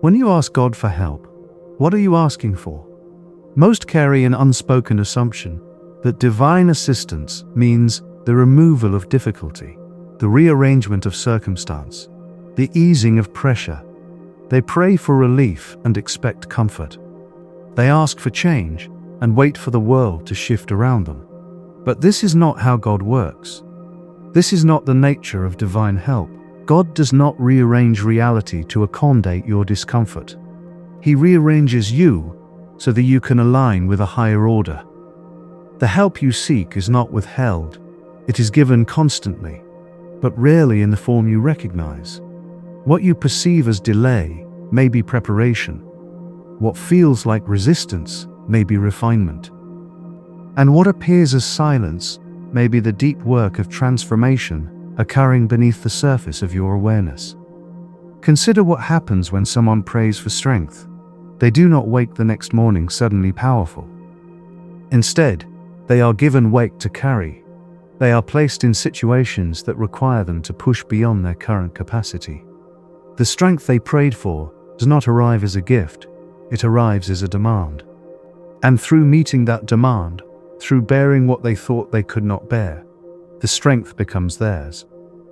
When you ask God for help, what are you asking for? Most carry an unspoken assumption that divine assistance means the removal of difficulty, the rearrangement of circumstance, the easing of pressure. They pray for relief and expect comfort. They ask for change and wait for the world to shift around them. But this is not how God works. This is not the nature of divine help. God does not rearrange reality to accommodate your discomfort. He rearranges you so that you can align with a higher order. The help you seek is not withheld. It is given constantly, but rarely in the form you recognize. What you perceive as delay may be preparation. What feels like resistance may be refinement. And what appears as silence may be the deep work of transformation occurring beneath the surface of your awareness. Consider what happens when someone prays for strength. They do not wake the next morning suddenly powerful. Instead, they are given weight to carry. They are placed in situations that require them to push beyond their current capacity. The strength they prayed for does not arrive as a gift, it arrives as a demand. And through meeting that demand, through bearing what they thought they could not bear, the strength becomes theirs.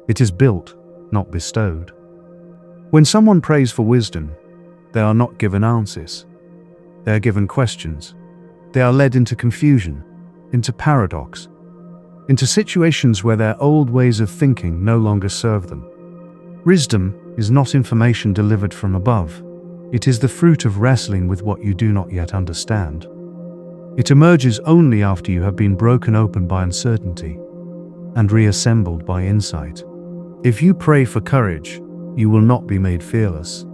It is built, not bestowed. When someone prays for wisdom, they are not given answers. They are given questions. They are led into confusion, into paradox, into situations where their old ways of thinking no longer serve them. Wisdom is not information delivered from above. It is the fruit of wrestling with what you do not yet understand. It emerges only after you have been broken open by uncertainty and reassembled by insight. If you pray for courage, you will not be made fearless.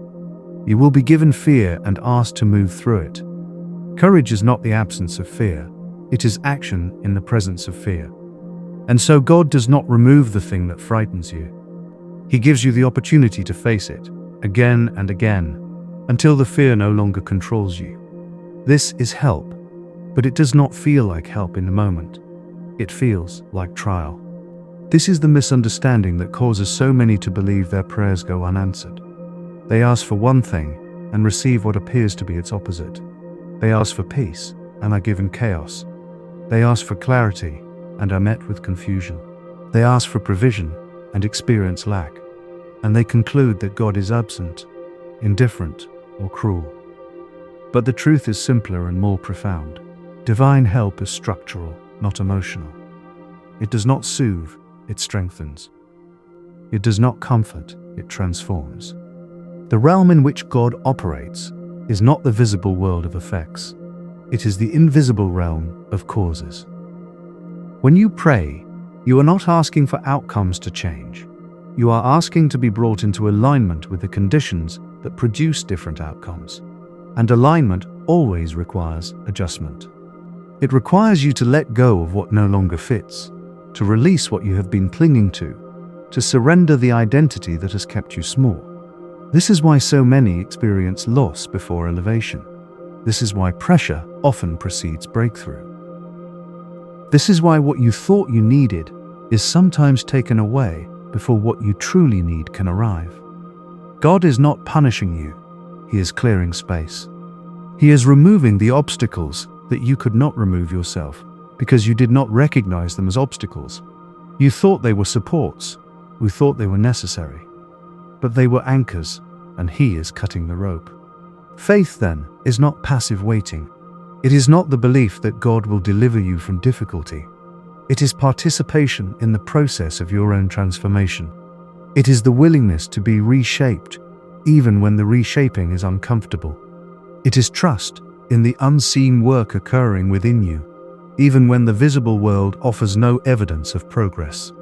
You will be given fear and asked to move through it. Courage is not the absence of fear. It is action in the presence of fear. And so God does not remove the thing that frightens you. He gives you the opportunity to face it, again and again, until the fear no longer controls you. This is help, but it does not feel like help in the moment. It feels like trial. This is the misunderstanding that causes so many to believe their prayers go unanswered. They ask for one thing and receive what appears to be its opposite. They ask for peace and are given chaos. They ask for clarity and are met with confusion. They ask for provision and experience lack. And they conclude that God is absent, indifferent, or cruel. But the truth is simpler and more profound. Divine help is structural, not emotional. It does not soothe, it strengthens. It does not comfort, it transforms. The realm in which God operates is not the visible world of effects. It is the invisible realm of causes. When you pray, you are not asking for outcomes to change. You are asking to be brought into alignment with the conditions that produce different outcomes. And alignment always requires adjustment. It requires you to let go of what no longer fits, to release what you have been clinging to surrender the identity that has kept you small. This is why so many experience loss before elevation. This is why pressure often precedes breakthrough. This is why what you thought you needed is sometimes taken away before what you truly need can arrive. God is not punishing you, He is clearing space. He is removing the obstacles that you could not remove yourself because you did not recognize them as obstacles. You thought they were supports, you thought they were necessary, but they were anchors, and He is cutting the rope. Faith, then, is not passive waiting. It is not the belief that God will deliver you from difficulty. It is participation in the process of your own transformation. It is the willingness to be reshaped, even when the reshaping is uncomfortable. It is trust in the unseen work occurring within you, even when the visible world offers no evidence of progress.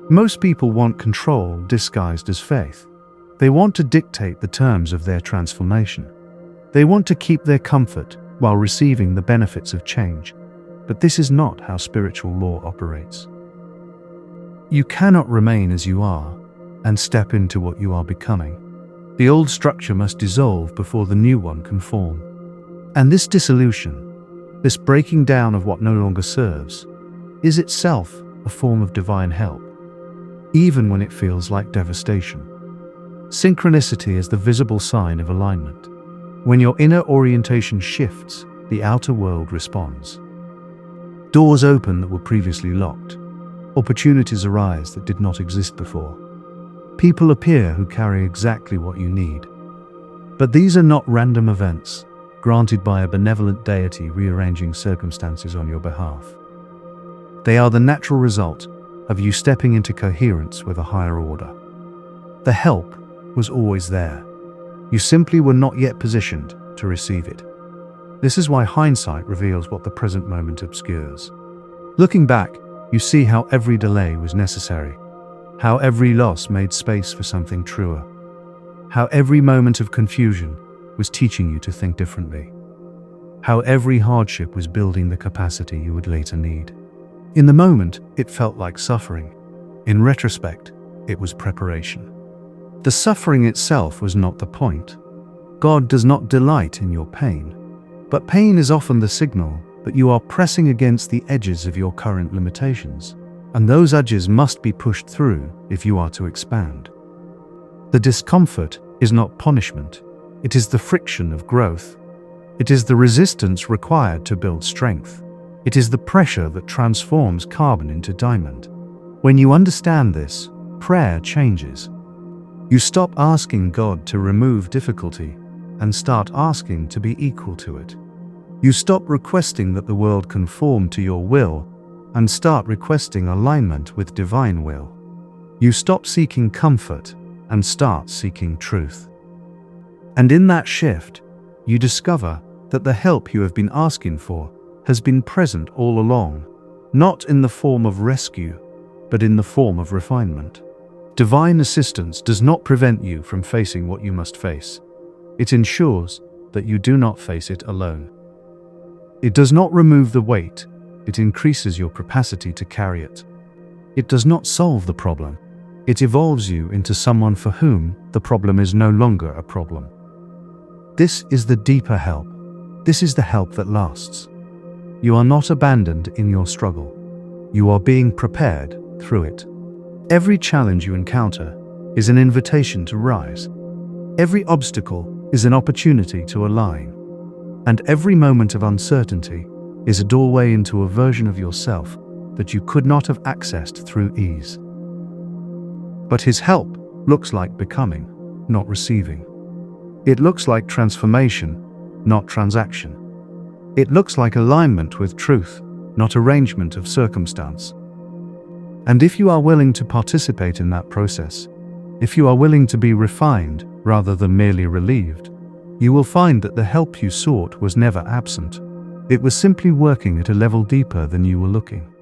Most people want control disguised as faith. They want to dictate the terms of their transformation. They want to keep their comfort while receiving the benefits of change. But this is not how spiritual law operates. You cannot remain as you are and step into what you are becoming. The old structure must dissolve before the new one can form. And this dissolution, this breaking down of what no longer serves, is itself a form of divine help, even when it feels like devastation. Synchronicity is the visible sign of alignment. When your inner orientation shifts, the outer world responds. Doors open that were previously locked. Opportunities arise that did not exist before. People appear who carry exactly what you need. But these are not random events, granted by a benevolent deity rearranging circumstances on your behalf. They are the natural result of you stepping into coherence with a higher order. The help was always there. You simply were not yet positioned to receive it. This is why hindsight reveals what the present moment obscures. Looking back, you see how every delay was necessary, how every loss made space for something truer, how every moment of confusion was teaching you to think differently, how every hardship was building the capacity you would later need. In the moment, it felt like suffering. In retrospect, it was preparation. The suffering itself was not the point. God does not delight in your pain, but pain is often the signal that you are pressing against the edges of your current limitations, and those edges must be pushed through if you are to expand. The discomfort is not punishment, it is the friction of growth. It is the resistance required to build strength. It is the pressure that transforms carbon into diamond. When you understand this, prayer changes. You stop asking God to remove difficulty and start asking to be equal to it. You stop requesting that the world conform to your will and start requesting alignment with divine will. You stop seeking comfort and start seeking truth. And in that shift, you discover that the help you have been asking for has been present all along, not in the form of rescue, but in the form of refinement. Divine assistance does not prevent you from facing what you must face. It ensures that you do not face it alone. It does not remove the weight, it increases your capacity to carry it. It does not solve the problem, it evolves you into someone for whom the problem is no longer a problem. This is the deeper help. This is the help that lasts. You are not abandoned in your struggle. You are being prepared through it. Every challenge you encounter is an invitation to rise. Every obstacle is an opportunity to align. And every moment of uncertainty is a doorway into a version of yourself that you could not have accessed through ease. But His help looks like becoming, not receiving. It looks like transformation, not transaction. It looks like alignment with truth, not arrangement of circumstance. And if you are willing to participate in that process, if you are willing to be refined rather than merely relieved, you will find that the help you sought was never absent. It was simply working at a level deeper than you were looking.